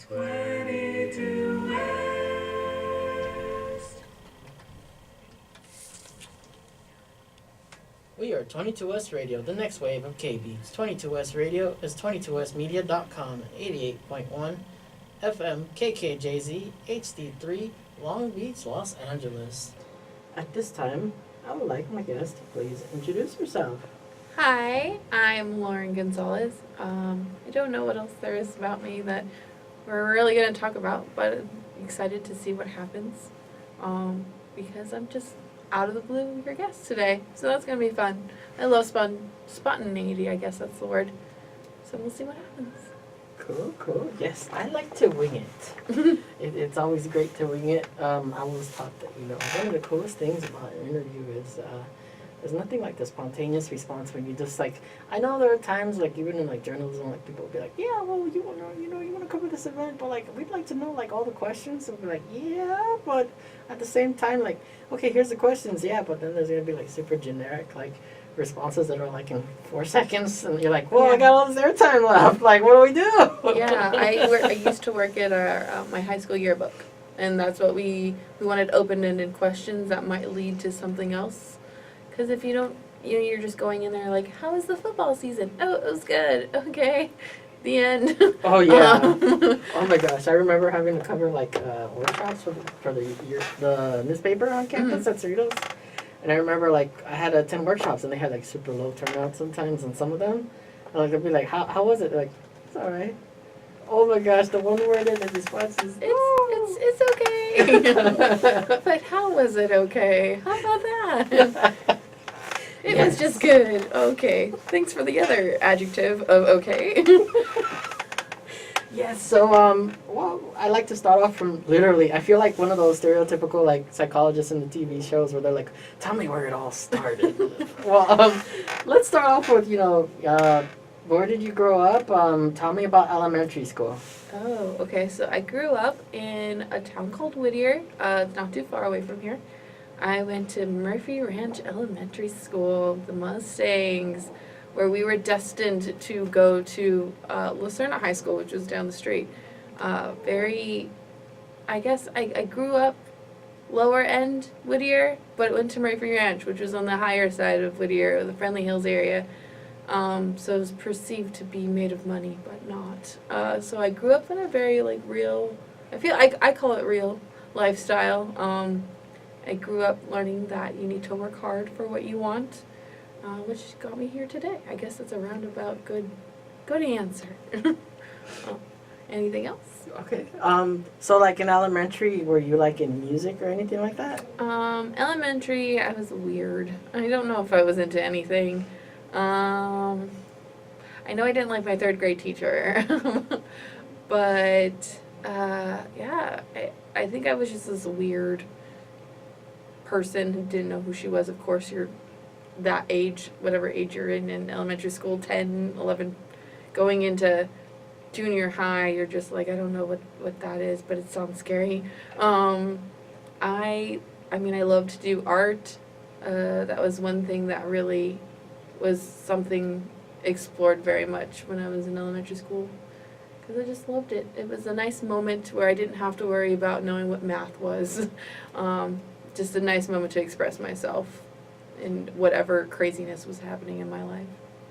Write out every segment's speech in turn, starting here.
22 West. We are 22S Radio, the next wave of K-Beats. 22S Radio is 22smedia.com, 88.1 FM KKJZ HD3 Long Beach, Los Angeles. At this time, I would like my guest to please introduce herself. Hi, I'm Lauren Gonzalez. I don't know what else there is about me that we're really going to talk about, but I'm excited to see what happens because I'm just out of the blue your guest today. So that's going to be fun. I love spontaneity, I guess that's the word. So we'll see what happens. Cool. Yes, I like to wing it. It's always great to wing it. I was taught that, one of the coolest things about an interview is there's nothing like the spontaneous response when you just I know there are times even in journalism, people will be like, yeah, well, you want to cover this event, but we'd like to know all the questions. And we're like, yeah, but at the same time, okay, here's the questions, yeah, but then there's gonna be super generic responses that are in 4 seconds, and you're like, well, yeah. I got all this airtime left. What do we do? Yeah, I used to work at my high school yearbook, and that's what we wanted open-ended questions that might lead to something else. Because if you don't, you're just going in there how was the football season? Oh, it was good. Okay. The end. Oh, yeah. Oh, my gosh. I remember having to cover, workshops for the newspaper on campus at Cerritos. And I remember, I had to attend workshops, and they had, super low turnout sometimes on some of them. And, they'd be like, how was it? It's all right. Oh, my gosh. The one word in the response is, it's okay. But how was it okay? How about that? It was just good. Okay. Thanks for the other adjective of okay. Yes, so, I like to start off from literally, I feel like one of those stereotypical, psychologists in the TV shows where they're like, tell me where it all started. Well, let's start off with, where did you grow up? Tell me about elementary school. Oh, okay. So I grew up in a town called Whittier, not too far away from here. I went to Murphy Ranch Elementary School, the Mustangs, where we were destined to go to Lucerna High School, which was down the street. I grew up lower end Whittier, but went to Murphy Ranch, which was on the higher side of Whittier, the Friendly Hills area. So it was perceived to be made of money, but not. So I grew up in a very real, I call it real lifestyle. I grew up learning that you need to work hard for what you want, which got me here today. I guess it's a roundabout good answer. Anything else? Okay. So in elementary, were you in music or anything like that? Elementary, I was weird. I don't know if I was into anything. I know I didn't like my 3rd grade teacher, but I think I was just this weird person who didn't know who she was. Of course, you're that age, whatever age you're in elementary school, 10, 11, going into junior high, you're just I don't know what that is, but it sounds scary. I love to do art. That was one thing that really was something explored very much when I was in elementary school, because I just loved it. It was a nice moment where I didn't have to worry about knowing what math was. Just a nice moment to express myself in whatever craziness was happening in my life.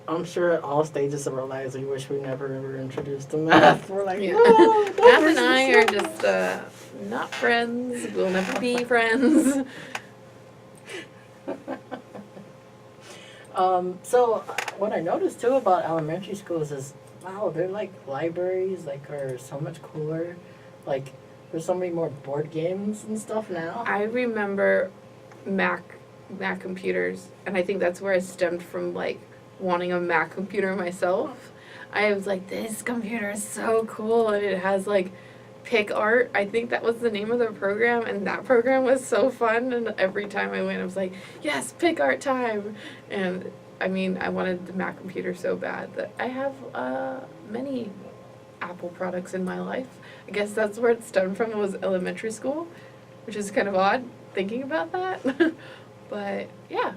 I'm sure at all stages of our lives we wish we never ever introduced to math. We're like, yeah. No, Math and I are just not friends. We'll never be friends. So what I noticed too about elementary schools is, wow, they're libraries are so much cooler. There's so many more board games and stuff now. I remember Mac computers, and I think that's where I stemmed from wanting a Mac computer myself. I was like, this computer is so cool, and it has Pick Art. I think that was the name of the program, and that program was so fun, and every time I went I was like, yes, Pick Art time. And I wanted the Mac computer so bad that I have many Apple products in my life. I guess that's where it stemmed from, was elementary school, which is kind of odd thinking about that. But yeah,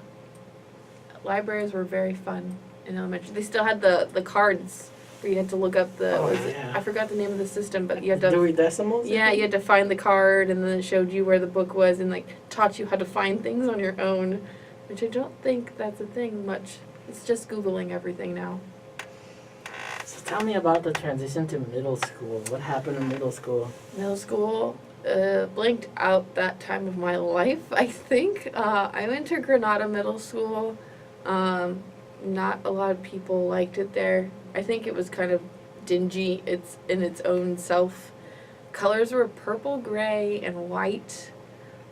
libraries were very fun in elementary. They still had the cards where you had to look up the, Oh, was it, yeah. I forgot the name of the system, but you had to, Dewey Decimals? yeah, you had to find the card, and then it showed you where the book was, and like taught you how to find things on your own, which I don't think that's a thing much. It's just Googling everything now. So tell me about the transition to middle school. What happened in middle school? Middle school, blanked out that time of my life, I think. I went to Granada Middle School. Not a lot of people liked it there. I think it was kind of dingy. It's in its own self. Colors were purple, gray, and white.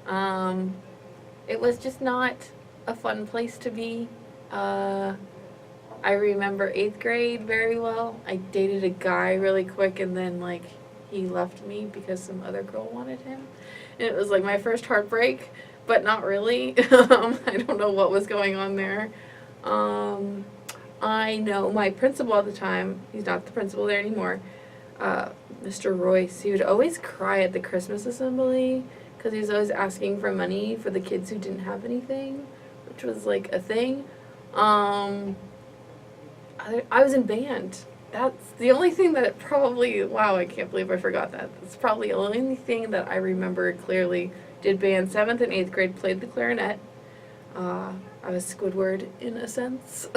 It was just not a fun place to be. I remember 8th grade very well. I dated a guy really quick, and then like he left me because some other girl wanted him. And it was like my first heartbreak, but not really. I don't know what was going on there. I know my principal at the time, he's not the principal there anymore, Mr. Royce, he would always cry at the Christmas assembly because he was always asking for money for the kids who didn't have anything, which was like a thing. I was in band. That's the only thing that it probably, wow, I can't believe I forgot that. That's probably the only thing that I remember clearly. Did band 7th and 8th grade, played the clarinet. I was Squidward in a sense.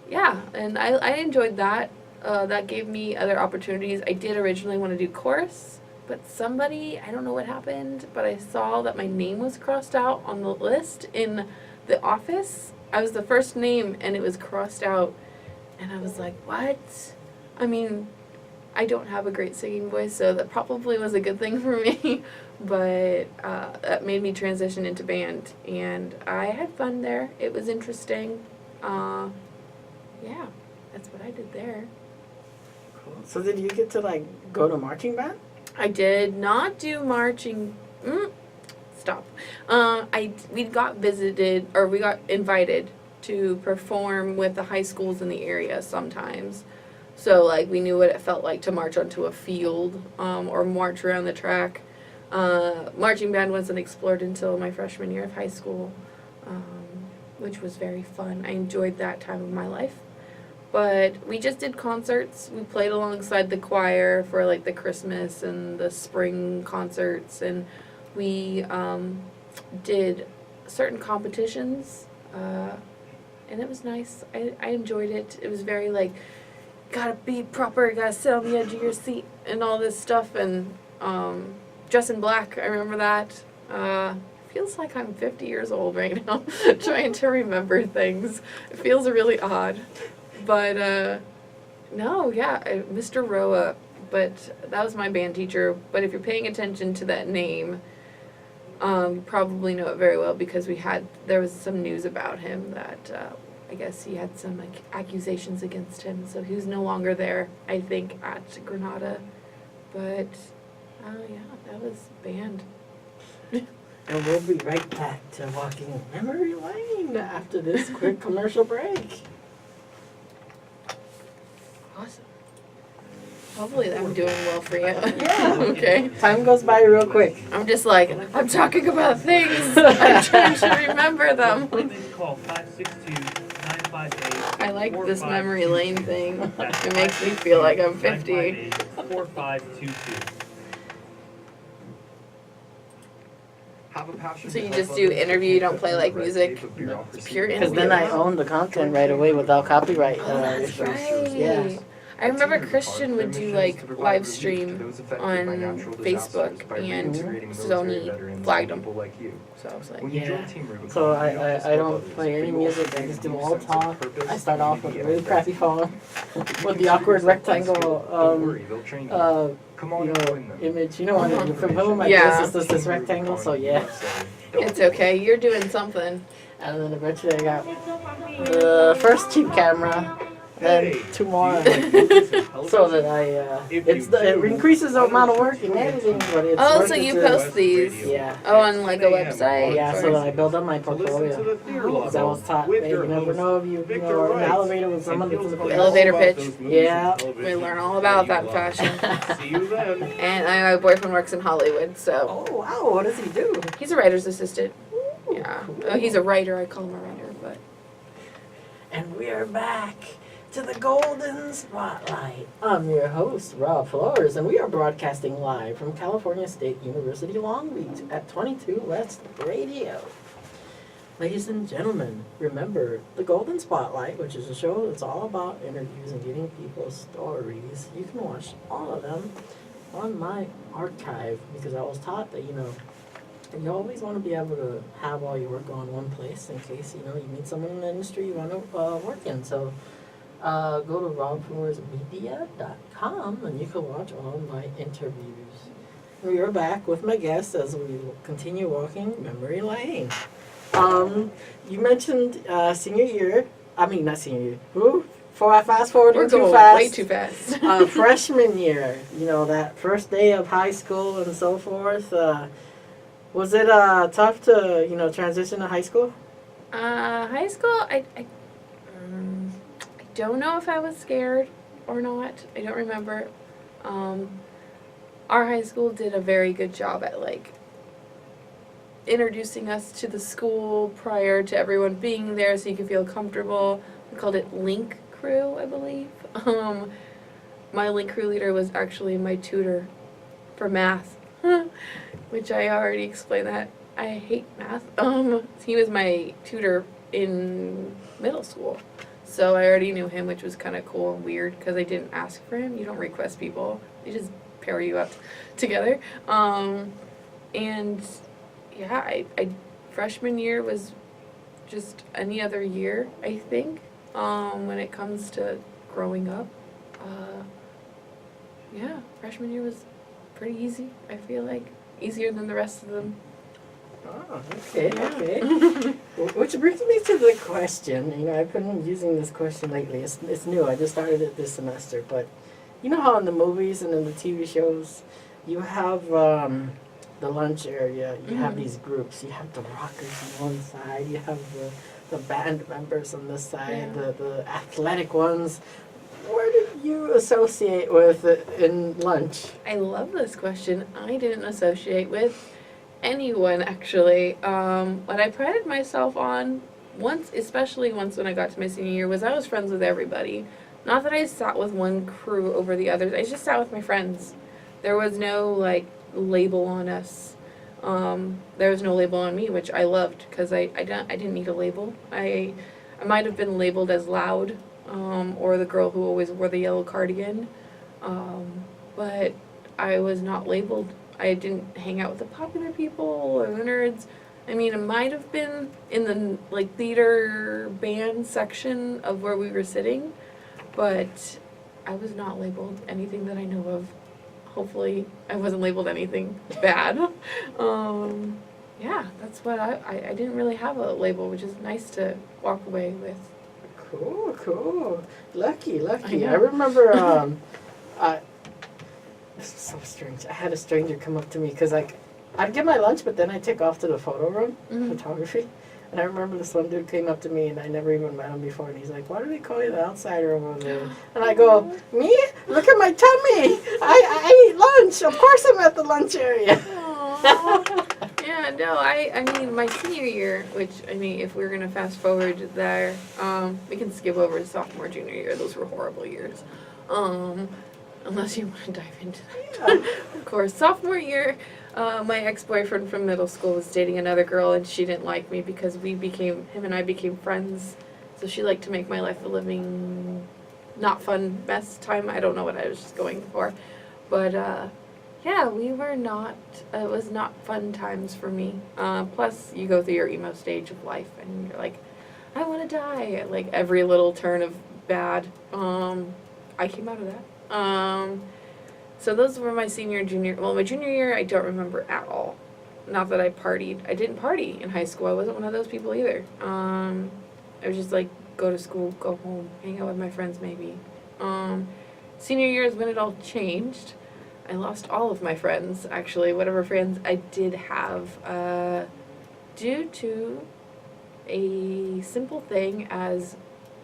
Yeah, and I enjoyed that. That gave me other opportunities. I did originally want to do chorus, but somebody, I don't know what happened, but I saw that my name was crossed out on the list in the office. I was the first name and it was crossed out. And I was like, what? I mean, I don't have a great singing voice, so that probably was a good thing for me. But that made me transition into band. And I had fun there. It was interesting. Yeah, that's what I did there. Cool. So did you get to like go to marching band? I did not do marching. Stop. We got visited, or we got invited to perform with the high schools in the area sometimes. So like we knew what it felt like to march onto a field, or march around the track. Marching band wasn't explored until my freshman year of high school, which was very fun. I enjoyed that time of my life. But we just did concerts. We played alongside the choir for like the Christmas and the spring concerts, and we did certain competitions, and it was nice. I enjoyed it. It was very like, gotta be proper, gotta sit on the edge of your seat and all this stuff, and dress in black, I remember that. Feels like I'm 50 years old right now, trying to remember things. It feels really odd. But, no, yeah, Mr. Roa, but that was my band teacher. But if you're paying attention to that name, you probably know it very well because there was some news about him that, I guess he had some accusations against him. So he was no longer there, I think, at Granada. But, yeah, that was band. And we'll be right back to walking memory lane after this quick commercial break. Awesome. Hopefully I'm doing well for you. Yeah. Okay. Time goes by real quick. I'm just like, I'm talking about things. I'm trying to remember them. Call 562-958. I like this memory lane thing. It makes me feel like I'm 50. 4522. So you just do interview, you don't play like music? Pure Because interview. then I own the content right away without copyright. Oh, that's issues. right. Yeah. I remember Christian would do like live stream on Facebook, and Sony flagged him. So I was like, Yeah. So I don't play any music. I just do all talk. I start off with a really crappy phone with the awkward rectangle image. You know what? You're familiar with my Yeah. this is this rectangle. So yeah. it's okay, you're doing something. And then eventually I got the first cheap camera. Then 2 more, so that it increases the amount of work and editing, but it's Oh, worth so it you to- post these? Yeah. Oh, on like a website? Yeah, so that I build up my portfolio. Because I was taught, hey, you never know if you are in an elevator with someone that's in the Elevator pitch. Yeah. We learn all about that in fashion. See you then. And my boyfriend works in Hollywood, so Oh, wow, what does he do? he's a writer's assistant. Yeah. Cool. Oh, he's a writer, I call him a writer, but. And we are back to the Golden Spotlight. I'm your host, Rob Flores, and we are broadcasting live from California State University, Long Beach at 22 West Radio. Ladies and gentlemen, remember the Golden Spotlight, which is a show that's all about interviews and getting people's stories. You can watch all of them on my archive, because I was taught that, you always want to be able to have all your work on one place in case, you meet someone in the industry you want to work in. So go to robfloresmedia.com and you can watch all my interviews. We are back with my guests as we continue walking memory lane. You mentioned senior year. I mean, not senior year. Fast forwarding We're too going fast. way too fast. Freshman year, that first day of high school and so forth. Was it tough to, transition to high school? High school, I don't know if I was scared or not. I don't remember. Our high school did a very good job at, introducing us to the school prior to everyone being there so you could feel comfortable. We called it Link Crew, I believe. My Link Crew leader was actually my tutor for math, which I already explained that I hate math. He was my tutor in middle school, so I already knew him, which was kind of cool and weird because I didn't ask for him. You don't request people; they just pair you up together. And yeah, I freshman year was just any other year, I think, when it comes to growing up. Yeah, freshman year was pretty easy, I feel like. Easier than the rest of them. Oh, okay. Which brings me to the question. I've been using this question lately. It's new. I just started it this semester. But you know how in the movies and in the TV shows, you have the lunch area. You have these groups. You have the rockers on one side. You have the band members on this side. Yeah. The athletic ones. Where did you associate with in lunch? I love this question. I didn't associate with anyone, actually. What I prided myself on, especially once when I got to my senior year, was I was friends with everybody. Not that I sat with one crew over the others. I just sat with my friends. There was no, label on us. There was no label on me, which I loved, because I didn't need a label. I might have been labeled as loud, or the girl who always wore the yellow cardigan, but I was not labeled. I didn't hang out with the popular people or the nerds. I mean, it might have been in the theater band section of where we were sitting, but I was not labeled anything that I know of. Hopefully I wasn't labeled anything bad. Yeah, that's what I didn't really have a label, which is nice to walk away with. Cool. Lucky. I remember, this is so strange. I had a stranger come up to me because, I'd get my lunch, but then I'd take off to the photo room, photography. And I remember this one dude came up to me, and I never even met him before, and he's like, "Why do they call you the outsider over there?" And I go, "Me? Look at my tummy! I eat lunch. Of course I'm at the lunch area." Yeah, no, I mean, my senior year, which, if we're going to fast forward there, we can skip over sophomore, junior year. Those were horrible years. Unless you want to dive into that. Of course, sophomore year, my ex-boyfriend from middle school was dating another girl, and she didn't like me because him and I became friends. So she liked to make my life a living, not fun mess time. I don't know what I was just going for. But, yeah, it was not fun times for me. Plus, you go through your emo stage of life, and you're like, I want to die. Every little turn of bad. I came out of that. So those were my senior and junior. Well, my junior year, I don't remember at all. Not that I partied. I didn't party in high school. I wasn't one of those people either. I was just go to school, go home, hang out with my friends maybe. Senior year is when it all changed. I lost all of my friends, actually, whatever friends I did have, due to a simple thing as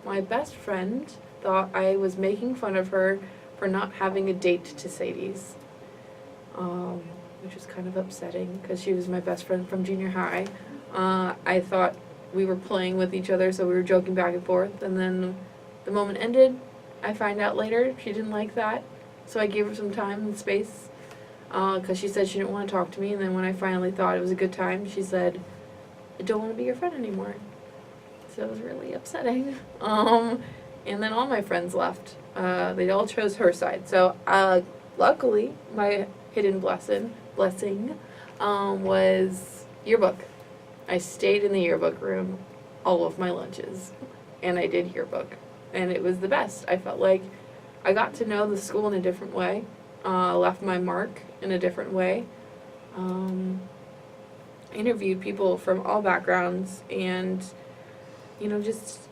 my best friend thought I was making fun of her for not having a date to Sadie's, which was kind of upsetting because she was my best friend from junior high. I thought we were playing with each other, so we were joking back and forth, and then The moment ended, I find out later she didn't like that, so I gave her some time and space, because she said she didn't want to talk to me, and then when I finally thought it was a good time, she said, I don't want to be your friend anymore. So it was really upsetting. And then all my friends left. They all chose her side. So luckily, my hidden blessing was yearbook. I stayed in the yearbook room all of my lunches, and I did yearbook, and it was the best. I felt like I got to know the school in a different way, left my mark in a different way, interviewed people from all backgrounds, and just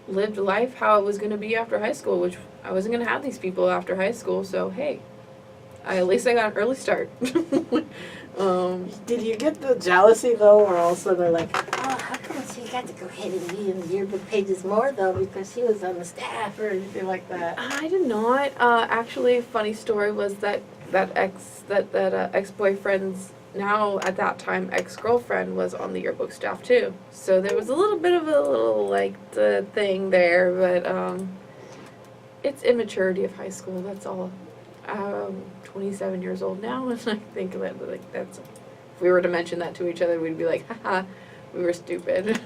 lived life how it was going to be after high school, which I wasn't going to have these people after high school, so hey, at least I got an early start. Did you get the jealousy though, or also they're like, oh, how come she got to go ahead and be in the yearbook pages more though because she was on the staff or anything like that? I did not. Actually, funny story was that ex-boyfriend's now at that time ex-girlfriend was on the yearbook staff too. So there was a little bit of the thing there, but it's immaturity of high school. That's all. 27 years old now, and I think that that's, if we were to mention that to each other, we'd be like, haha, we were stupid.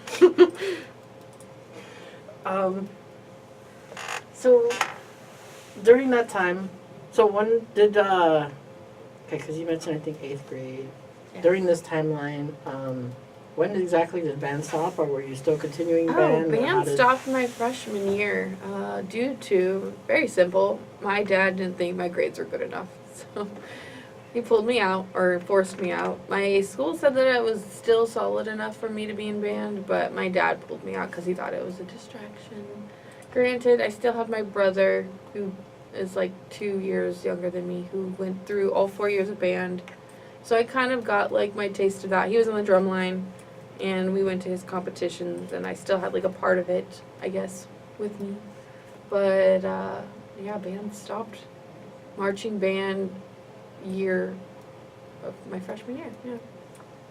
So during that time, so when did okay, because you mentioned I think 8th grade. Yeah. During this timeline, when exactly did band stop, or were you still continuing band? Band stopped my freshman year due to, very simple, my dad didn't think my grades were good enough. So he pulled me out, or forced me out. My school said that it was still solid enough for me to be in band, but my dad pulled me out because he thought it was a distraction. Granted, I still have my brother, who is like 2 years younger than me, who went through all 4 years of band. So I kind of got like my taste of that. He was on the drum line, and we went to his competitions, and I still had like a part of it, I guess, with me. But yeah, band stopped. Marching band year of my freshman year, yeah.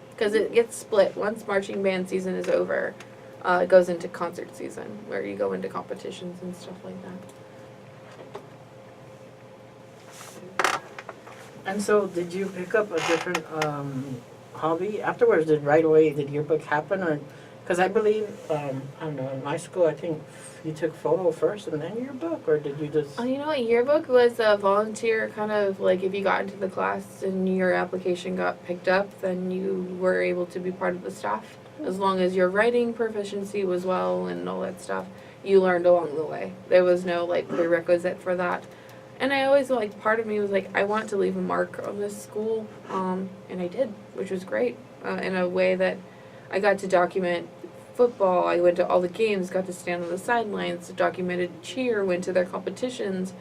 Because it gets split. Once marching band season is over, it goes into concert season, where you go into competitions and stuff like that. And so did you pick up a different hobby afterwards? Did yearbook happen, or because I believe I don't know, in my school I think you took photo first and then yearbook, or did you just? Oh, you know what? Yearbook was a volunteer kind of like, if you got into the class and your application got picked up, then you were able to be part of the staff. As long as your writing proficiency was well and all that stuff, you learned along the way. There was no like prerequisite for that. And I always part of me was like, I want to leave a mark on this school, and I did, which was great, in a way that I got to document football. I went to all the games, got to stand on the sidelines, documented cheer, went to their competitions,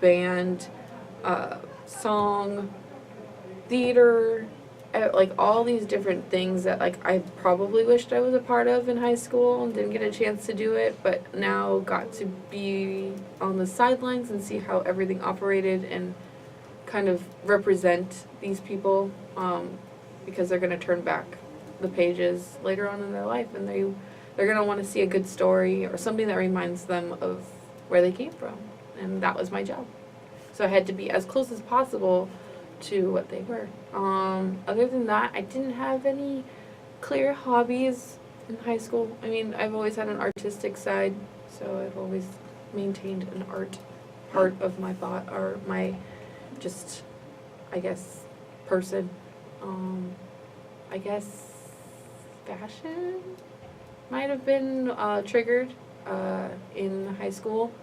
band, song, theater, like all these different things that like I probably wished I was a part of in high school and didn't get a chance to do it, but now got to be on the sidelines and see how everything operated and kind of represent these people, because they're going to turn back the pages later on in their life, and they're going to want to see a good story or something that reminds them of where they came from, and that was my job. So I had to be as close as possible to what they were. Other than that, I didn't have any clear hobbies in high school. I mean, I've always had an artistic side, so I've always maintained an art part of my thought, or my just, I guess, person. I guess fashion might have been triggered in high school.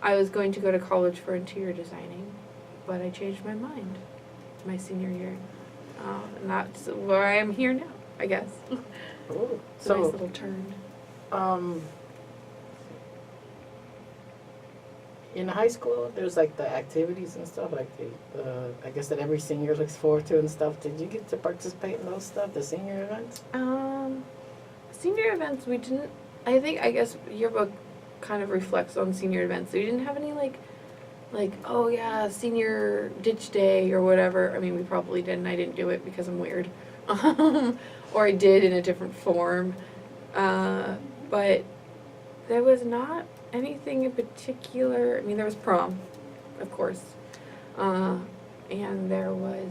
I was going to go to college for interior designing, but I changed my mind my senior year. And that's where I am here now, I guess. Oh, It's a nice little turn. In high school, there's like the activities and stuff, like the I guess that every senior looks forward to and stuff. Did you get to participate in those stuff, the senior events? Senior events, we didn't. I guess yearbook kind of reflects on senior events. We didn't have any like oh yeah, senior ditch day or whatever. I mean, we probably did, and I didn't do it because I'm weird, or I did in a different form. But there was not anything in particular. I mean, there was prom, of course. And there was,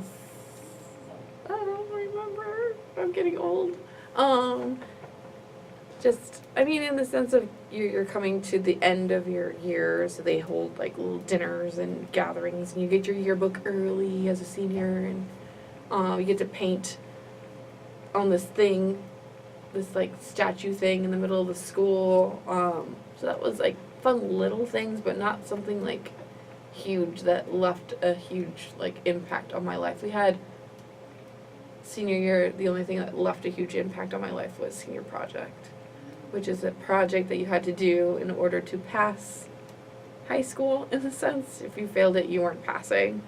I don't remember. I'm getting old. Just, I mean, in the sense of you're coming to the end of your year, so they hold like little dinners and gatherings, and you get your yearbook early as a senior, and you get to paint on this thing, this like statue thing in the middle of the school. So that was like fun little things, but not something like huge that left a huge like impact on my life. We had senior year, the only thing that left a huge impact on my life was senior project, which is a project that you had to do in order to pass high school, in a sense. If you failed it, you weren't passing.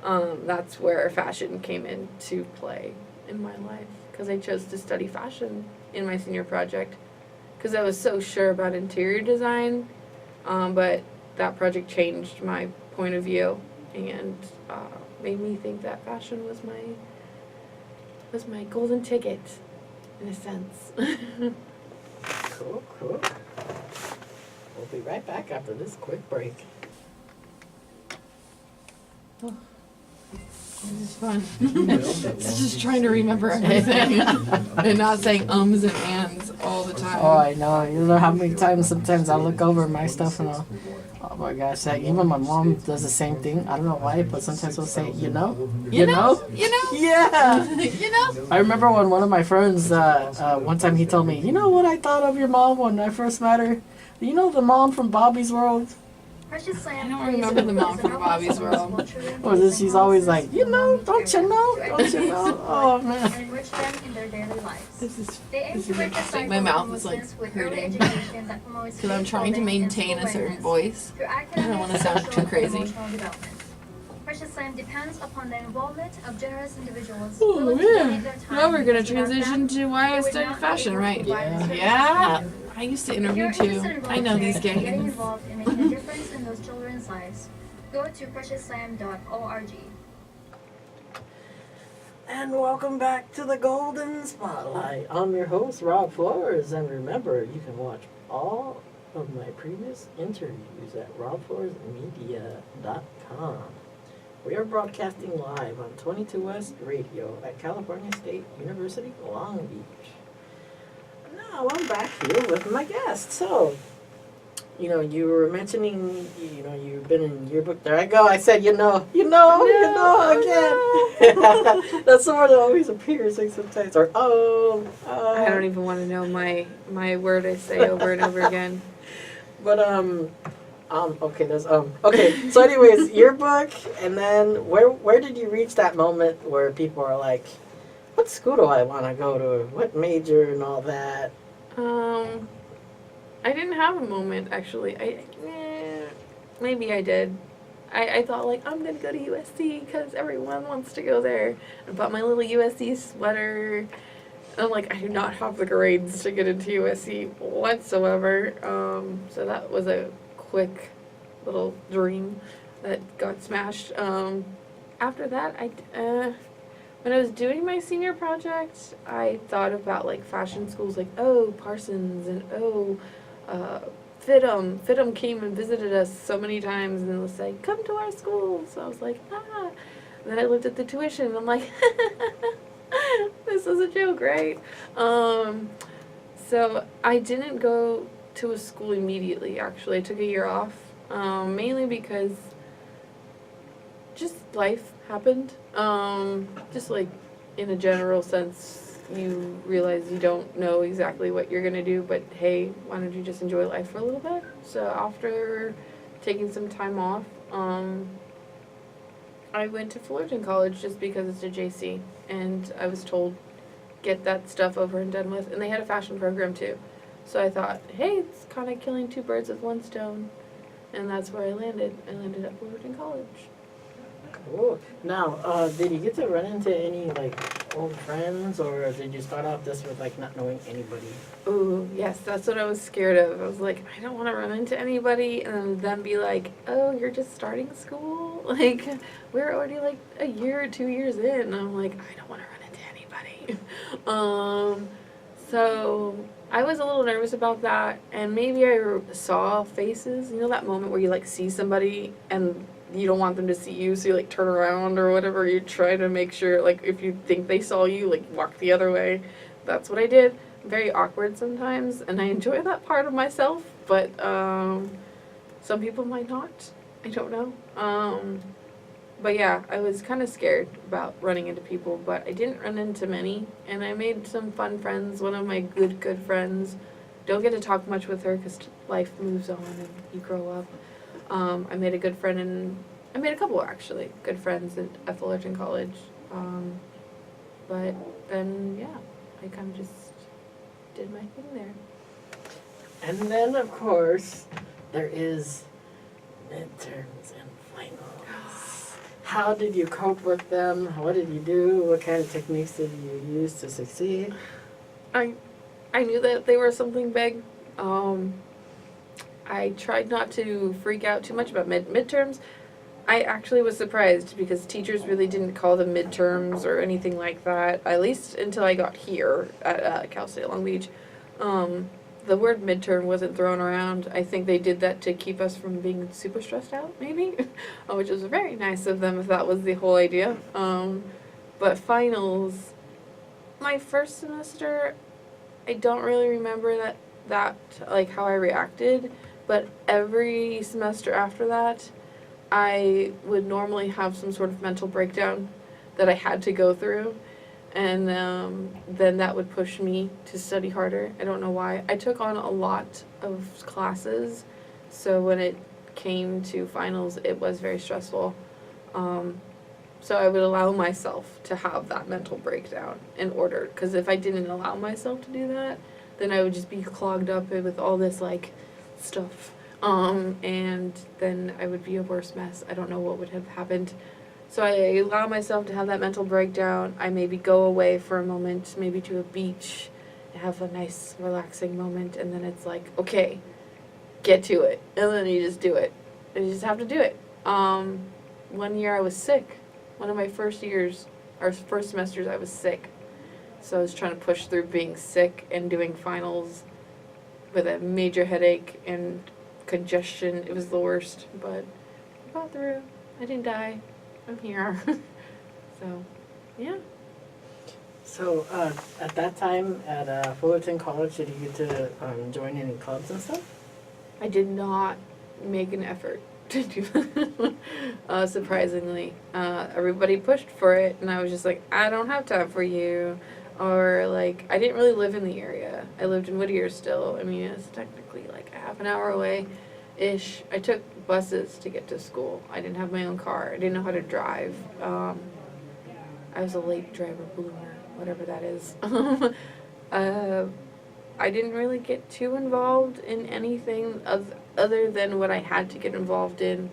That's where fashion came into play in my life, because I chose to study fashion in my senior project because I was so sure about interior design, but that project changed my point of view and made me think that fashion was my golden ticket, in a sense. Cool. We'll be right back after this quick break. This is fun. It's just trying to remember everything and not saying ums and ands all the time. Oh, I know. You know how many times sometimes I look over my stuff and I'll, oh my gosh, like, even my mom does the same thing. I don't know why, but sometimes she'll say, you know? You know? Yeah! You know? I remember when one of my friends, one time he told me, you know what I thought of your mom when I first met her? You know the mom from Bobby's World? I don't remember the mom from Bobby's World. Or is she's always like, you know, don't you know? Don't you know? Oh, man. And enrich them in their daily lives. This is They aim to break the interesting. cycle My of mouth is like homelessness with early hurting education that promotes because I'm trying to faith-building and maintain a certain awareness voice. through I don't want to academic, sound social, too and crazy. emotional development. Precious Time depends upon the involvement of generous individuals Oh willing to yeah. donate their time. Now we're gonna because without transition them, to why I they would studied not be fashion, able to right? provide the services Yeah. they do. I used to If interview you're interested too. in I know these volunteering and getting games. involved in making a difference in those children's lives, go to preciouslam.org. And welcome back to the Golden Spotlight. I'm your host, Rob Flores, and remember, you can watch all of my previous interviews at robfloresmedia.com. We are broadcasting live on 22 West Radio at California State University, Long Beach. Now I'm back here with my guest. So, you know, you were mentioning, you know, you've been in yearbook. There I go. I said, you know again. That's the word that always appears like sometimes. Or, I don't even want to know my word I say over and over again. But, okay, okay. So anyways, yearbook, and then where did you reach that moment where people are like, what school do I want to go to? What major and all that? I didn't have a moment, actually. Maybe I did. I thought, like, I'm going to go to USC because everyone wants to go there. I bought my little USC sweater. And I'm like, I do not have the grades to get into USC whatsoever. So that was a quick little dream that got smashed. After that, when I was doing my senior project, I thought about, like, fashion schools, like, oh, Parsons, and FITM. FITM came and visited us so many times and was like, come to our school. So I was like, ah. And then I looked at the tuition and I'm like, this is a joke, right? So I didn't go to a school immediately, actually. I took a year off, mainly because just life happened. Just like in a general sense, you realize you don't know exactly what you're gonna do, but hey, why don't you just enjoy life for a little bit? So after taking some time off, I went to Fullerton College just because it's a JC, and I was told, get that stuff over and done with, and they had a fashion program too. So I thought, hey, it's kind of killing two birds with one stone, and that's where I landed. I landed at Fullerton College. Cool. Now, did you get to run into any, like, old friends, or did you start off just with, like, not knowing anybody? Ooh, yes, that's what I was scared of. I was like, I don't want to run into anybody and then be like, oh, you're just starting school? Like, we're already, like, a year or 2 years in. And I'm like, I don't want to run into anybody. So I was a little nervous about that, and maybe I saw faces. You know that moment where you like see somebody and you don't want them to see you, so you like turn around or whatever. You try to make sure, like, if you think they saw you, like walk the other way. That's what I did. I'm very awkward sometimes, and I enjoy that part of myself. But some people might not. I don't know. But yeah, I was kind of scared about running into people, but I didn't run into many, and I made some fun friends. One of my good friends, don't get to talk much with her because life moves on and you grow up. I made a good friend, and I made a couple actually good friends at Fullerton College. But then yeah, I kind of just did my thing there. And then, of course, there is midterms and finals. How did you cope with them? What did you do? What kind of techniques did you use to succeed? I knew that they were something big. I tried not to freak out too much about midterms. I actually was surprised because teachers really didn't call them midterms or anything like that, at least until I got here at Cal State Long Beach. The word midterm wasn't thrown around. I think they did that to keep us from being super stressed out, maybe, which was very nice of them if that was the whole idea. But finals, my first semester, I don't really remember that like how I reacted, but every semester after that, I would normally have some sort of mental breakdown that I had to go through. And then that would push me to study harder. I don't know why. I took on a lot of classes, so when it came to finals, it was very stressful. So I would allow myself to have that mental breakdown in order, because if I didn't allow myself to do that, then I would just be clogged up with all this like stuff, and then I would be a worse mess. I don't know what would have happened. So I allow myself to have that mental breakdown. I maybe go away for a moment, maybe to a beach, have a nice relaxing moment, and then it's like, okay, get to it. And then you just do it. And you just have to do it. 1 year I was sick. One of my first semesters I was sick. So I was trying to push through being sick and doing finals with a major headache and congestion. It was the worst, but I got through. I didn't die. I'm here. So, yeah. So, at that time at Fullerton College, did you get to join any clubs and stuff? I did not make an effort to do that. Surprisingly. Everybody pushed for it, and I was just like, I don't have time for you. Or, like, I didn't really live in the area. I lived in Whittier still. I mean, it's technically like a half an hour away-ish. I took buses to get to school. I didn't have my own car. I didn't know how to drive. I was a late driver bloomer, whatever that is. I didn't really get too involved in anything other than what I had to get involved in.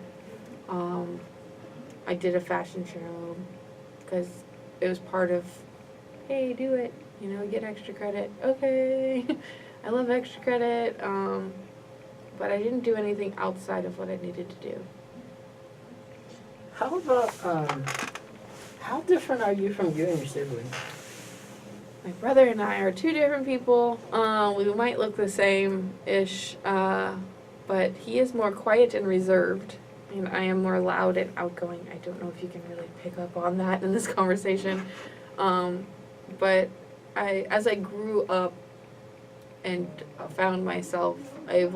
I did a fashion show because it was part of, hey, do it, you know, get extra credit. Okay. I love extra credit. But I didn't do anything outside of what I needed to do. How about, how different are you from you and your siblings? My brother and I are two different people. We might look the same-ish, but he is more quiet and reserved, and I am more loud and outgoing. I don't know if you can really pick up on that in this conversation. But as I grew up and found myself, I've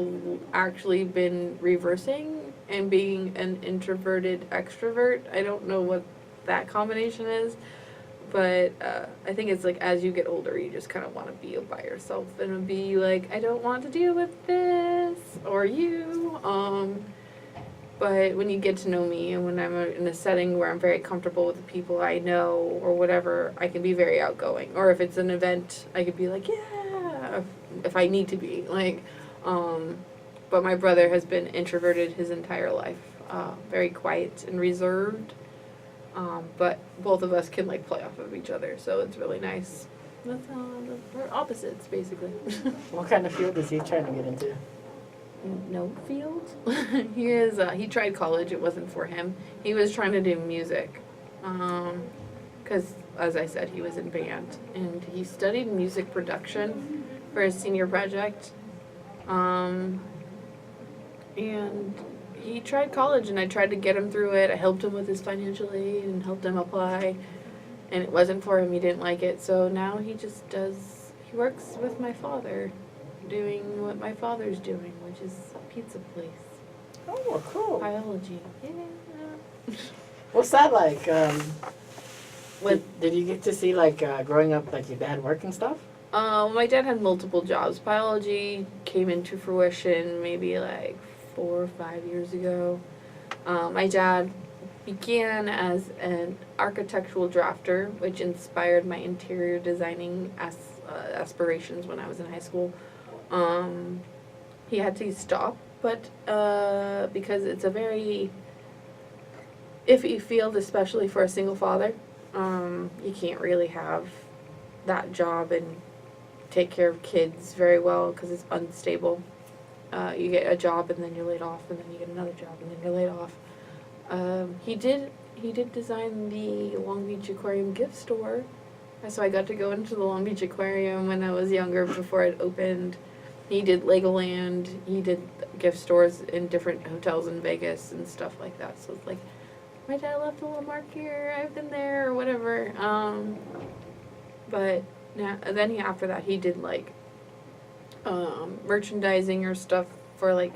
actually been reversing and being an introverted extrovert. I don't know what that combination is, but I think it's like as you get older, you just kind of want to be by yourself and be like, I don't want to deal with this or you. But when you get to know me and when I'm in a setting where I'm very comfortable with the people I know or whatever, I can be very outgoing. Or if it's an event, I could be like, yeah, if I need to be. Like, but my brother has been introverted his entire life, very quiet and reserved. But both of us can like play off of each other, so it's really nice. That's we're opposites basically. What kind of field is he trying to get into? No field. He tried college. It wasn't for him. He was trying to do music, because as I said, he was in band and he studied music production. for his senior project. And he tried college, and I tried to get him through it. I helped him with his financial aid and helped him apply, and it wasn't for him. He didn't like it, so now he just he works with my father, doing what my father's doing, which is a pizza place. Oh, cool. Biology. Yeah. What's that like? Did you get to see like growing up, like your dad work and stuff? My dad had multiple jobs. Biology came into fruition maybe like 4 or 5 years ago. My dad began as an architectural drafter, which inspired my interior designing aspirations when I was in high school. He had to stop, but because it's a very iffy field, especially for a single father. You can't really have that job and take care of kids very well because it's unstable. You get a job and then you're laid off, and then you get another job and then you're laid off. He did design the Long Beach Aquarium gift store, so I got to go into the Long Beach Aquarium when I was younger before it opened. He did Legoland. He did gift stores in different hotels in Vegas and stuff like that. So it's like, my dad left a little mark here. I've been there or whatever. But now, then after that, he did like merchandising or stuff for like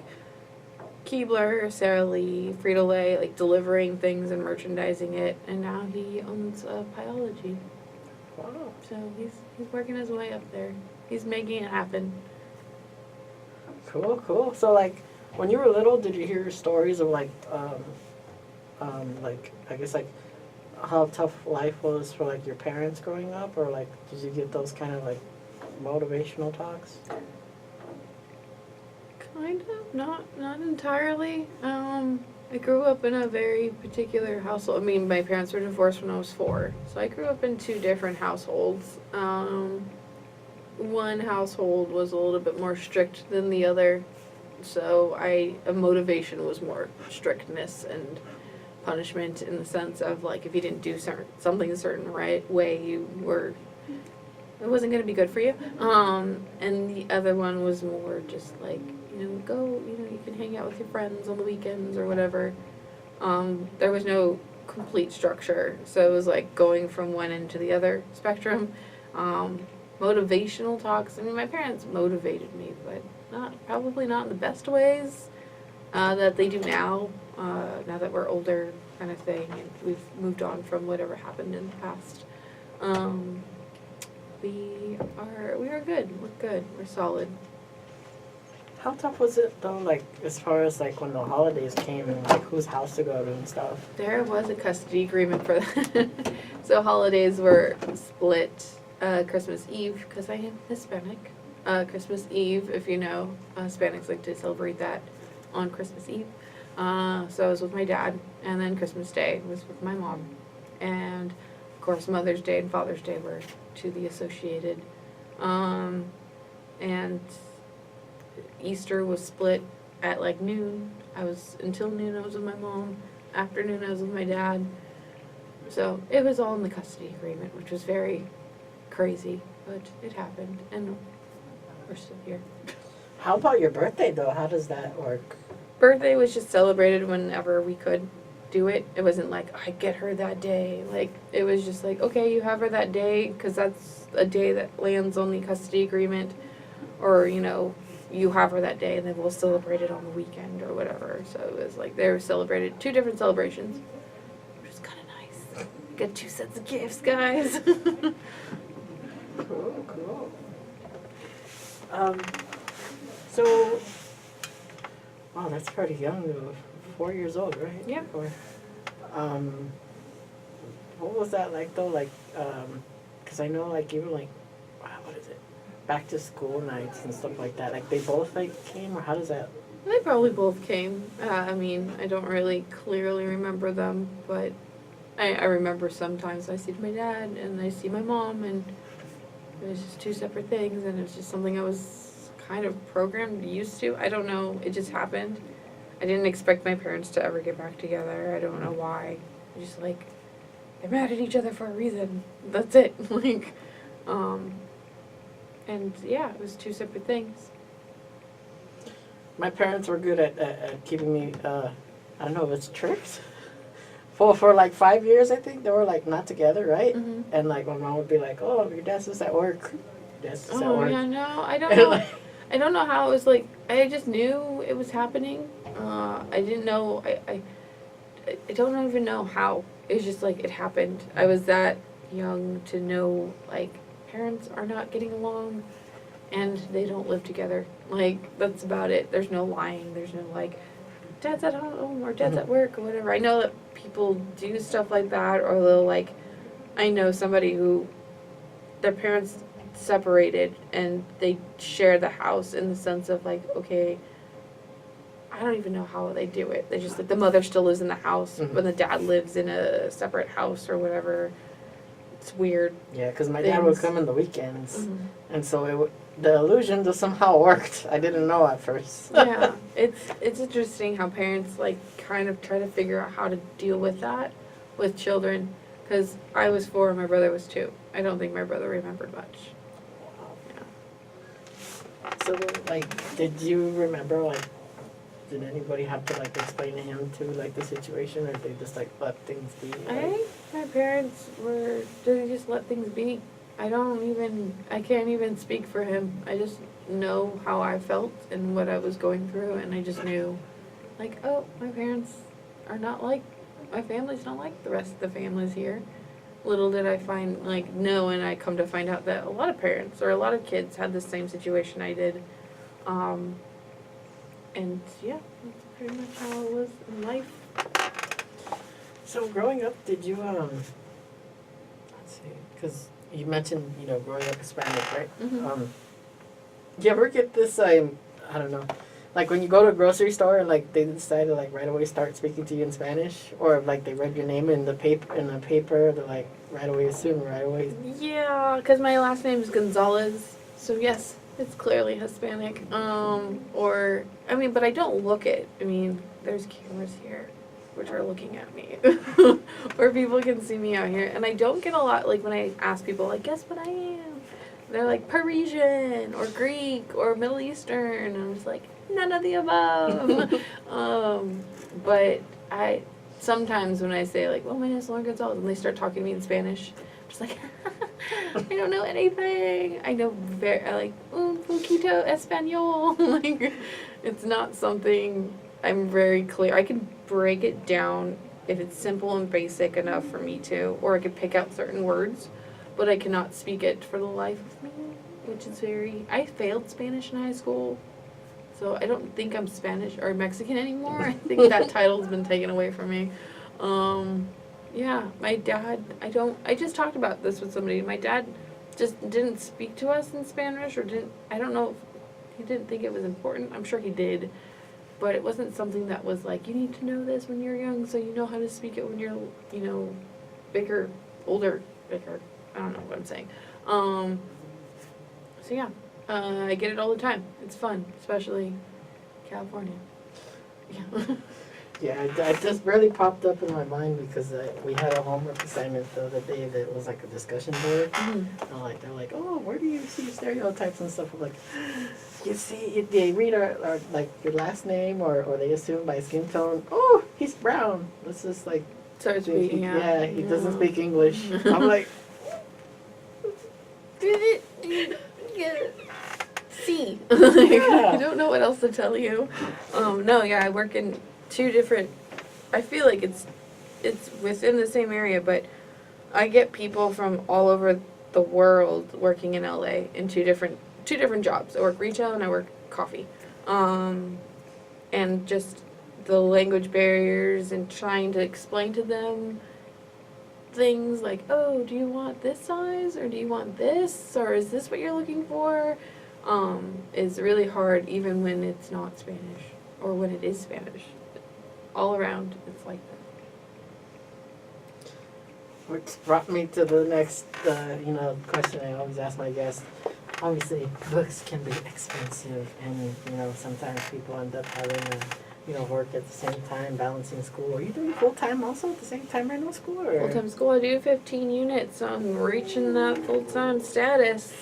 Keebler, Sara Lee, Frito-Lay, like delivering things and merchandising it. And now he owns Biology. Wow. So he's working his way up there. He's making it happen. Cool. So like, when you were little, did you hear stories of like I guess like how tough life was for like your parents growing up, or like did you get those kind of like motivational talks? Kind of, not entirely. I grew up in a very particular household. I mean, my parents were divorced when I was 4, so I grew up in 2 different households. One household was a little bit more strict than the other, so a motivation was more strictness and punishment in the sense of like if you didn't do something a certain right way, it wasn't going to be good for you. And the other one was more just like, you can hang out with your friends on the weekends or whatever. There was no complete structure, so it was like going from one end to the other spectrum. Motivational talks. I mean, my parents motivated me, but probably not in the best ways that they do now. Now that we're older, kind of thing, and we've moved on from whatever happened in the past. We are good. We're good. We're solid. How tough was it though, like as far as like when the holidays came and like whose house to go to and stuff? There was a custody agreement for that. So holidays were split. Christmas Eve, because I am Hispanic. Christmas Eve, if you know, Hispanics like to celebrate that on Christmas Eve. So I was with my dad, and then Christmas Day was with my mom. And of course Mother's Day and Father's Day were to the associated. And Easter was split at like noon. Until noon I was with my mom. Afternoon I was with my dad. So it was all in the custody agreement, which was very crazy, but it happened, and we're still here. How about your birthday though? How does that work? Birthday was just celebrated whenever we could do it. It wasn't like, I get her that day. Like, it was just like, okay, you have her that day, because that's a day that lands on the custody agreement, or, you have her that day, and then we'll celebrate it on the weekend or whatever. So it was like, they were celebrated 2 different celebrations, which was kind of nice. Got 2 sets of gifts, guys. Cool. So, wow, that's pretty young though. 4 years old, right? Yeah. What was that like though? Like, cause I know like even like, what is it? Back to school nights and stuff like that. Like they both like came, or how does that? They probably both came. I mean, I don't really clearly remember them, but I remember sometimes I see my dad and I see my mom, and it was just 2 separate things, and it was just something I was kind of programmed, used to. I don't know. It just happened. I didn't expect my parents to ever get back together. I don't know why. Just like, they're mad at each other for a reason. That's it. Like, And yeah, it was two separate things. My parents were good at keeping me, I don't know if it's tricks. For like 5 years, I think, they were like not together, right? Mm-hmm. And like my mom would be like, oh, your dad's just at work. Your dad's just at Oh work. yeah, no, I don't And, know. like, I don't know how it was like. I just knew it was happening. I didn't know. I don't even know how. It was just like it happened. I was that young to know like parents are not getting along, and they don't live together. Like that's about it. There's no lying. There's no like, dad's at home or dad's at work or whatever. I know that people do stuff like that, or they'll like. I know somebody who, their parents separated and they share the house in the sense of like, okay, I don't even know how they do it. They just like the mother still lives in the house when the dad lives in a separate house or whatever. It's weird. yeah, because my dad would Things. come in the weekends. Mhm. And so the illusion just somehow worked. I didn't know at first. Yeah, it's interesting how parents like kind of try to figure out how to deal with that with children. Because I was 4 and my brother was 2. I don't think my brother remembered much. So, like, did you remember, like, did anybody have to, like, explain to him, to, like, the situation, or they just, like, let things be? I think my parents they just let things be. I can't even speak for him. I just know how I felt and what I was going through, and I just knew, like, oh, my parents are not like, my family's not like the rest of the families here. Little did I know, and I come to find out that a lot of parents or a lot of kids had the same situation I did. And yeah, that's pretty much how it was in life. So, growing up, did you, let's see, because you mentioned, growing up Hispanic, right? Mhm. Do you ever get this, I don't know, like when you go to a grocery store and like they decide to like right away start speaking to you in Spanish, or like they read your name in the paper, they're like right away assume right away. Yeah, because my last name is Gonzalez, so yes, it's clearly Hispanic. But I don't look it. I mean, there's cameras here, which are looking at me, or people can see me out here, and I don't get a lot like when I ask people like, guess what I am? They're like Parisian or Greek or Middle Eastern, and I'm just like, none of the above. But I sometimes when I say like, well, my name is Lauren Gonzalez, and they start talking to me in Spanish, I'm just like, I don't know anything. I like un poquito español. Like, it's not something I'm very clear. I can break it down if it's simple and basic enough for me to, or I could pick out certain words, but I cannot speak it for the life of me, which is I failed Spanish in high school. So I don't think I'm Spanish or Mexican anymore. I think that title's been taken away from me. Yeah, my dad, I just talked about this with somebody. My dad just didn't speak to us in Spanish, I don't know if he didn't think it was important. I'm sure he did. But it wasn't something that was like, you need to know this when you're young so you know how to speak it when you're, bigger, older, bigger. I don't know what I'm saying. So yeah. I get it all the time. It's fun, especially California. Yeah. Yeah, it just really popped up in my mind because we had a homework assignment the other day that was like a discussion board. And they're like, oh, where do you see stereotypes and stuff? I'm like, you see, they read our like your last name or they assume by skin tone, oh, he's brown. Let's just like, Start speaking out. yeah, he doesn't speak English. I'm like, See. Yeah. I don't know what else to tell you. No, yeah, I work in 2 different, I feel like it's within the same area, but I get people from all over the world working in LA in two different jobs. I work retail and I work coffee. And just the language barriers and trying to explain to them things like, oh, do you want this size or do you want this or is this what you're looking for? Is really hard even when it's not Spanish or when it is Spanish. All around, it's like that. which brought me to the next, question I always ask my guests. Obviously, books can be expensive, and sometimes people end up having to, work at the same time, balancing school. Are you doing full time also at the same time right now, school? Or? Full-time school, I do 15 units, so I'm reaching that full-time status.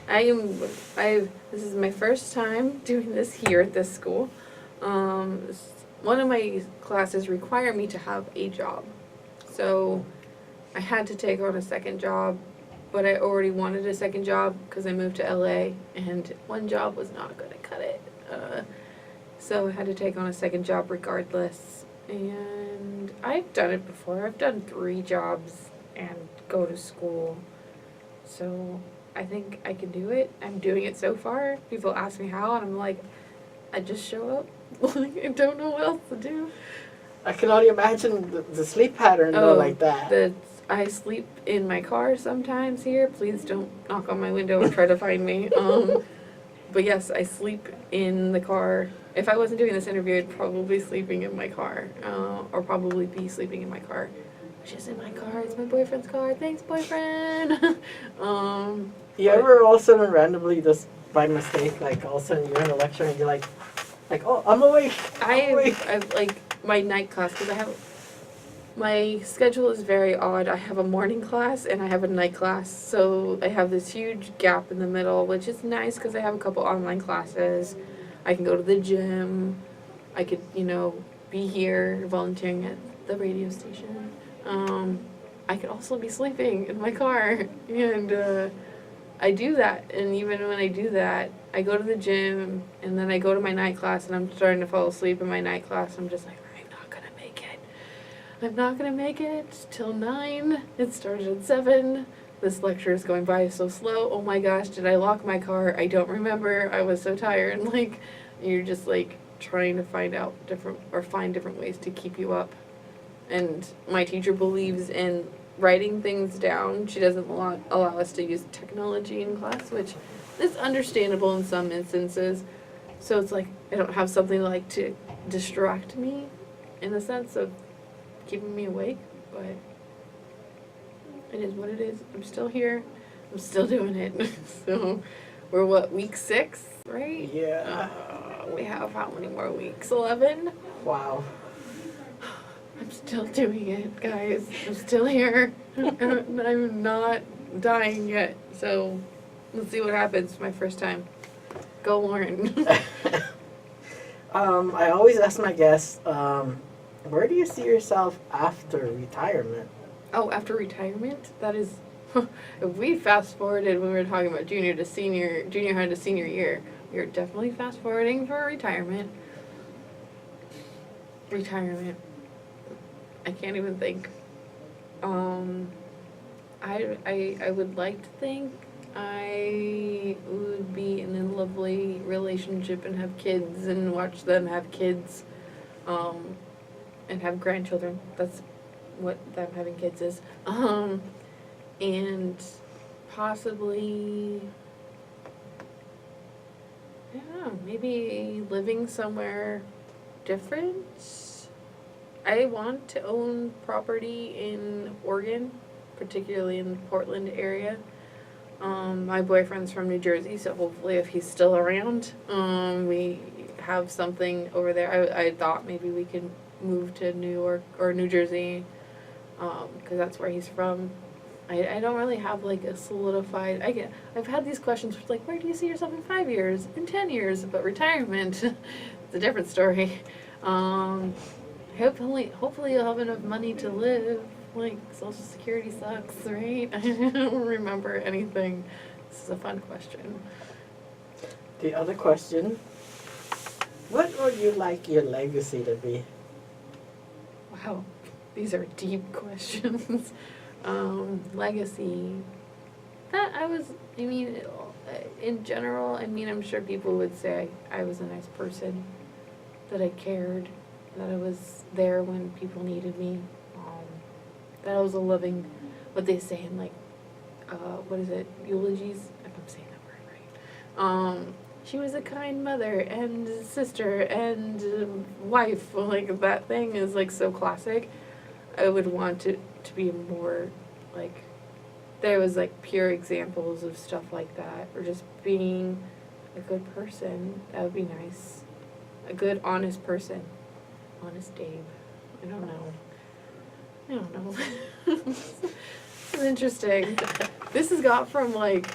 This is my first time doing this here at this school. One of my classes require me to have a job. So I had to take on a second job, but I already wanted a second job because I moved to LA and one job was not going to cut it. So I had to take on a second job regardless. And I've done it before. I've done 3 jobs and go to school. So I think I can do it. I'm doing it so far. People ask me how, and I'm like, I just show up. Like, I don't know what else to do. I can only imagine the sleep pattern though like that. I sleep in my car sometimes here. Please don't knock on my window or try to find me. But yes, I sleep in the car. If I wasn't doing this interview, I'd probably be sleeping in my car, or probably be sleeping in my car. Which is in my car. It's my boyfriend's car. Thanks, boyfriend. You ever all of a sudden randomly just by mistake, like all of a sudden you're in a lecture and you're like, oh, I'm awake. I've like my night class because my schedule is very odd. I have a morning class and I have a night class, so I have this huge gap in the middle, which is nice because I have a couple online classes. I can go to the gym. I could, be here volunteering at the radio station. I could also be sleeping in my car, and I do that. And even when I do that, I go to the gym and then I go to my night class and I'm starting to fall asleep in my night class. I'm just like, I'm not gonna make it. I'm not gonna make it till 9. It started at 7. This lecture is going by so slow. Oh my gosh, did I lock my car? I don't remember. I was so tired. Like, you're just like trying to find different ways to keep you up. And my teacher believes in writing things down. She doesn't allow us to use technology in class, which is understandable in some instances. So it's like I don't have something like to distract me in the sense of keeping me awake, but it is what it is. I'm still here. I'm still doing it. So we're week 6, right? Yeah. We have how many more weeks? 11? Wow. I'm still doing it, guys. I'm still here. I'm not dying yet. So let's see what happens my first time. Go, Lauren. I always ask my guests, where do you see yourself after retirement? Oh, after retirement? That is, if we fast forwarded when we were talking about junior high to senior year, we are definitely fast forwarding for retirement. Retirement. I can't even think. I would like to think I would be in a lovely relationship and have kids and watch them have kids, and have grandchildren. That's what them having kids is. And possibly, I don't know, maybe living somewhere different. I want to own property in Oregon, particularly in the Portland area. My boyfriend's from New Jersey, so hopefully if he's still around, we have something over there. I thought maybe we could move to New York or New Jersey, because that's where he's from. I don't really have like a solidified, I've had these questions like, where do you see yourself in 5 years, in 10 years, but retirement, it's a different story. Hopefully you'll have enough money to live. Like, Social Security sucks, right? I don't remember anything. This is a fun question. The other question, what would you like your legacy to be? Wow, these are deep questions. Legacy. In general, I'm sure people would say I was a nice person, that I cared, that I was there when people needed me, that I was a loving, what they say in eulogies, if I'm saying that word right. She was a kind mother and sister and wife, like that thing is like so classic. I would want it to be more like, there was like pure examples of stuff like that, or just being a good person. That would be nice. A good, honest person. Honest Dave. I don't know. This is interesting. This has got from like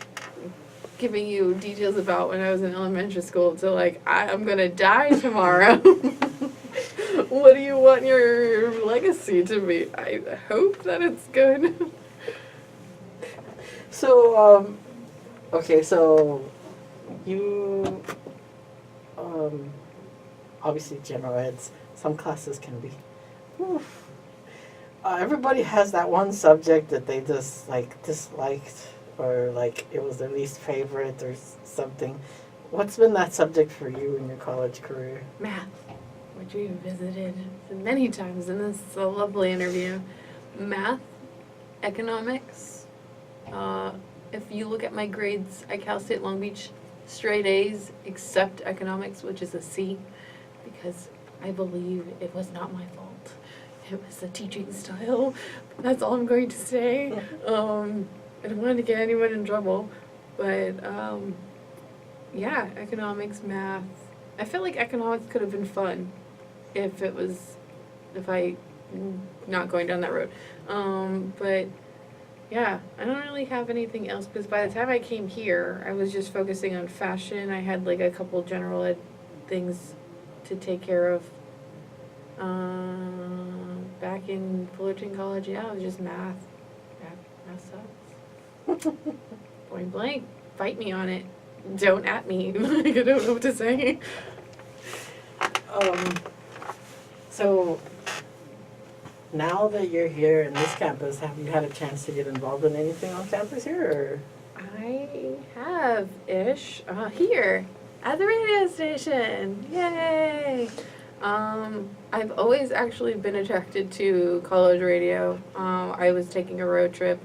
giving you details about when I was in elementary school to like, I'm gonna die tomorrow. What do you want your legacy to be? I hope that it's good. So, okay, so you, obviously general eds, some classes can be, oof. Everybody has that one subject that they just like disliked or like it was their least favorite or something. What's been that subject for you in your college career? Math, which we visited many times in this lovely interview. Math, economics. If you look at my grades at Cal State Long Beach, straight A's except economics, which is a C, because I believe it was not my fault. It was the teaching style. That's all I'm going to say. I don't want to get anyone in trouble, but yeah, economics, math. I feel like economics could have been fun if I not going down that road. But yeah, I don't really have anything else because by the time I came here, I was just focusing on fashion. I had like a couple general ed things to take care of. Back in Fullerton College, yeah, it was just math. Math sucks. Point blank, fight me on it. Don't at me. Like, I don't know what to say. So now that you're here in this campus, have you had a chance to get involved in anything on campus here? Or? I have ish here at the radio station. Yay! I've always actually been attracted to college radio. I was taking a road trip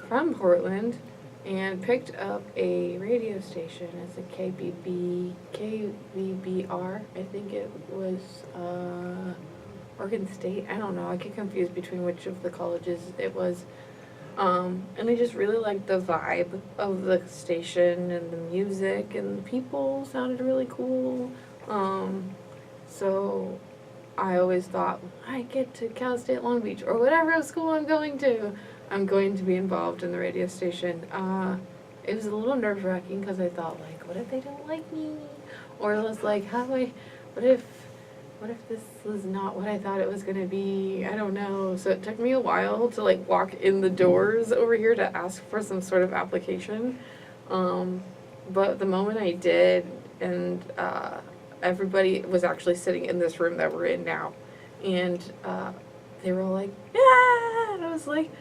from Portland and picked up a radio station. It's a KVBR, I think it was Oregon State. I don't know. I get confused between which of the colleges it was. And I just really liked the vibe of the station and the music and the people sounded really cool. So I always thought, when I get to Cal State Long Beach or whatever school I'm going to be involved in the radio station. It was a little nerve-wracking because I thought, like, what if they don't like me? Or it was like, what if this was not what I thought it was going to be? I don't know. So it took me a while to, like, walk in the doors over here to ask for some sort of application. But the moment I did, and everybody was actually sitting in this room that we're in now. And they were all like, yeah! And I was like,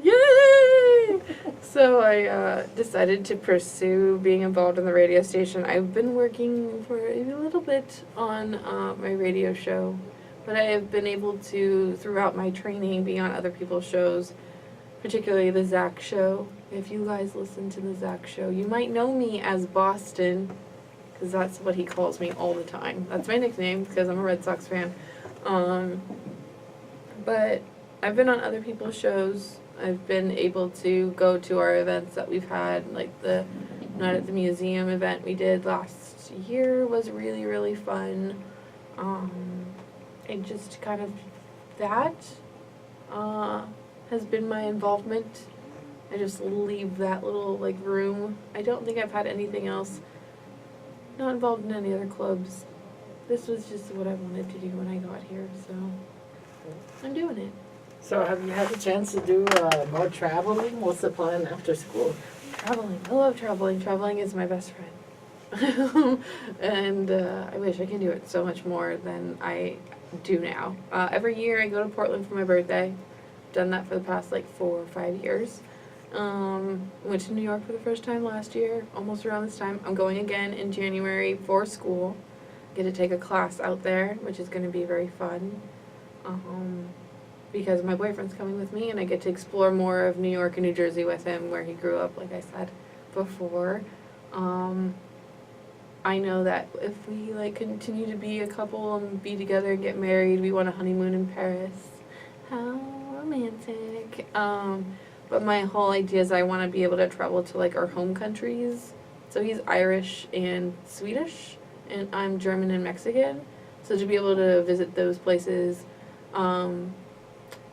yay! So I decided to pursue being involved in the radio station. I've been working for a little bit on my radio show, but I have been able to, throughout my training, be on other people's shows, particularly the Zach Show. If you guys listen to the Zach Show, you might know me as Boston, because that's what he calls me all the time. That's my nickname, because I'm a Red Sox fan. But I've been on other people's shows. I've been able to go to our events that we've had, like the Night at the Museum event we did last year was really, really fun. And just kind of that has been my involvement. I just leave that little like room. I don't think I've had anything else. Not involved in any other clubs. This was just what I wanted to do when I got here, so I'm doing it. So have you had the chance to do more traveling? What's the plan after school? Traveling. I love traveling. Traveling is my best friend. And I wish I could do it so much more than I do now. Every year I go to Portland for my birthday. Done that for the past like 4 or 5 years. Went to New York for the first time last year, almost around this time. I'm going again in January for school. Get to take a class out there, which is going to be very fun. Because my boyfriend's coming with me and I get to explore more of New York and New Jersey with him, where he grew up, like I said before. I know that if we like continue to be a couple and be together and get married, we want a honeymoon in Paris. How romantic. But my whole idea is I want to be able to travel to like our home countries. So he's Irish and Swedish, and I'm German and Mexican. So to be able to visit those places,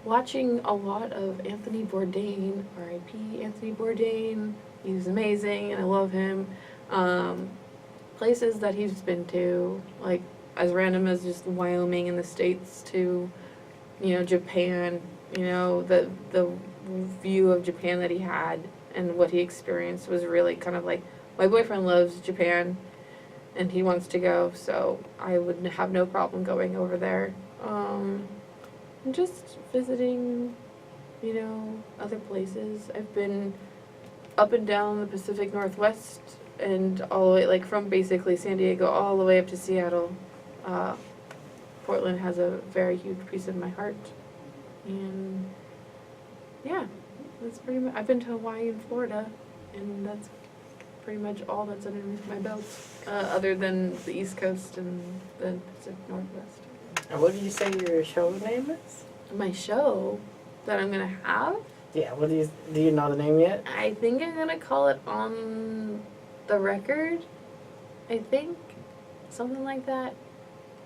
watching a lot of Anthony Bourdain, R.I.P. Anthony Bourdain, He's amazing, and I love him. Places that he's been to, like as random as just Wyoming in the States to, Japan. The view of Japan that he had and what he experienced was really kind of like, my boyfriend loves Japan, and he wants to go, so I would have no problem going over there. And just visiting, other places. I've been up and down the Pacific Northwest and all the way, like from basically San Diego all the way up to Seattle. Portland has a very huge piece of my heart. And yeah, that's pretty much, I've been to Hawaii and Florida, and that's pretty much all that's underneath my belt, other than the East Coast and the Pacific Northwest. And what do you say your show name is? My show that I'm gonna have, Yeah, what do you know the name yet? I think I'm gonna call it On the Record. I think something like that.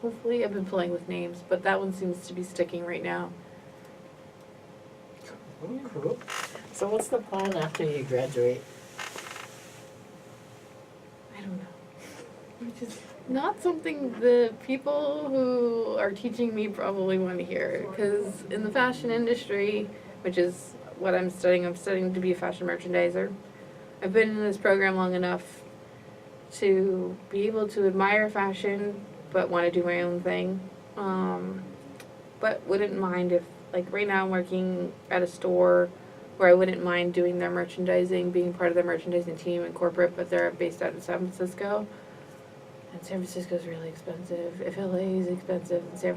Hopefully, I've been playing with names, but that one seems to be sticking right now. Oh, cool. So what's the plan after you graduate? I don't know. Which is not something the people who are teaching me probably want to hear. Because in the fashion industry, which is what I'm studying to be a fashion merchandiser. I've been in this program long enough to be able to admire fashion, but want to do my own thing. But wouldn't mind if, like right now I'm working at a store where I wouldn't mind doing their merchandising, being part of their merchandising team in corporate, but they're based out in San Francisco. And San Francisco is really expensive. If LA is expensive, and San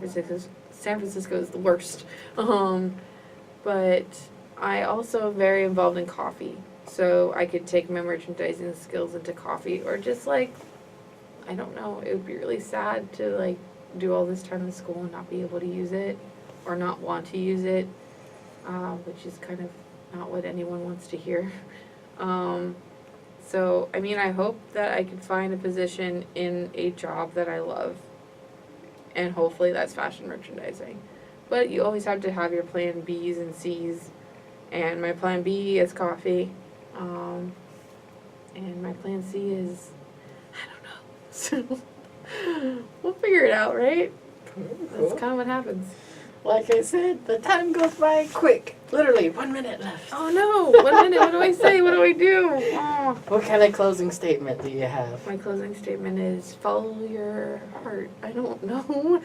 Francisco is the worst. But I also am very involved in coffee. So I could take my merchandising skills into coffee, or just like, I don't know, it would be really sad to like do all this time in school and not be able to use it, or not want to use it, which is kind of not what anyone wants to hear. So, I mean, I hope that I can find a position in a job that I love, and hopefully that's fashion merchandising. But you always have to have your plan B's and C's, and my plan B is coffee, and my plan C is, I don't know. So, we'll figure it out, right? That's kind of what happens. Like I said, the time goes by quick. Literally, 1 minute left. Oh no, 1 minute, what do I say, what do I do? Oh. What kind of closing statement do you have? My closing statement is follow your heart. I don't know.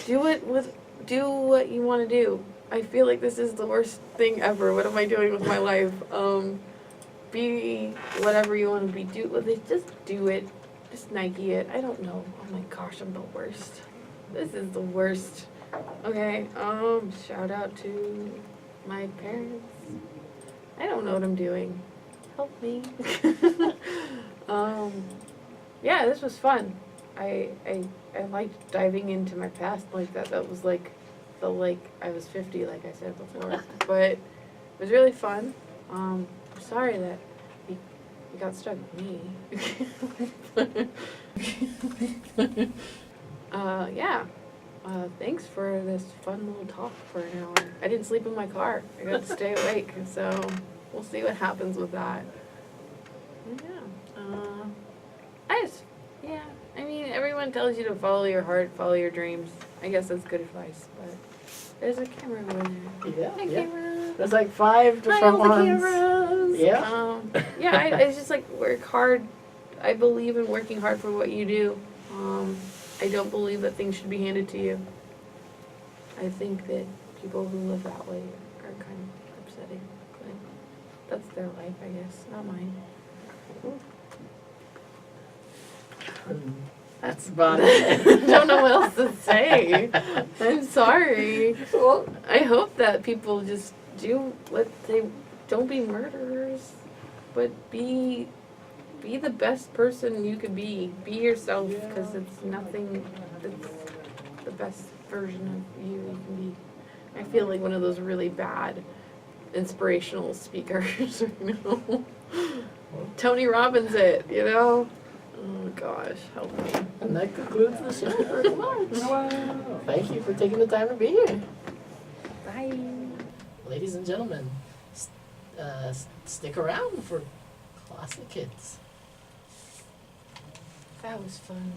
Do what you want to do. I feel like this is the worst thing ever. What am I doing with my life? Be whatever you want to be. Just do it. Just Nike it. I don't know. Oh my gosh, I'm the worst. This is the worst. Okay, shout out to my parents. I don't know what I'm doing. Help me. Yeah, this was fun. I liked diving into my past like that. That was like, felt like I was 50, like I said before. But it was really fun. I'm sorry that you got stuck with me. Yeah. Thanks for this fun little talk for an hour. I didn't sleep in my car. I got to stay awake, so we'll see what happens with that. Yeah. I mean, everyone tells you to follow your heart, follow your dreams. I guess that's good advice, but there's a camera over there. Yeah, Hi, yeah. camera. There's like 5 different Hi, all the ones. cameras. Yeah. It's just like work hard. I believe in working hard for what you do. I don't believe that things should be handed to you. I think that people who live that way are kind of upsetting. But that's their life, I guess, not mine. That's about it. I don't know what else to say. I'm sorry. Well, I hope that people just do what they, don't be murderers, but be the best person you could be. Be yourself, because it's nothing that's the best version of you can be. I feel like one of those really bad inspirational speakers, Tony Robbins Oh gosh, help me. and that concludes the show for tonight. Thank you for taking the time to be here. Bye. Ladies and gentlemen, stick around for Classic Kids. That was fun.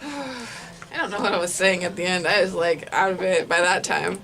I don't know what I was saying at the end. I was like out of it by that time.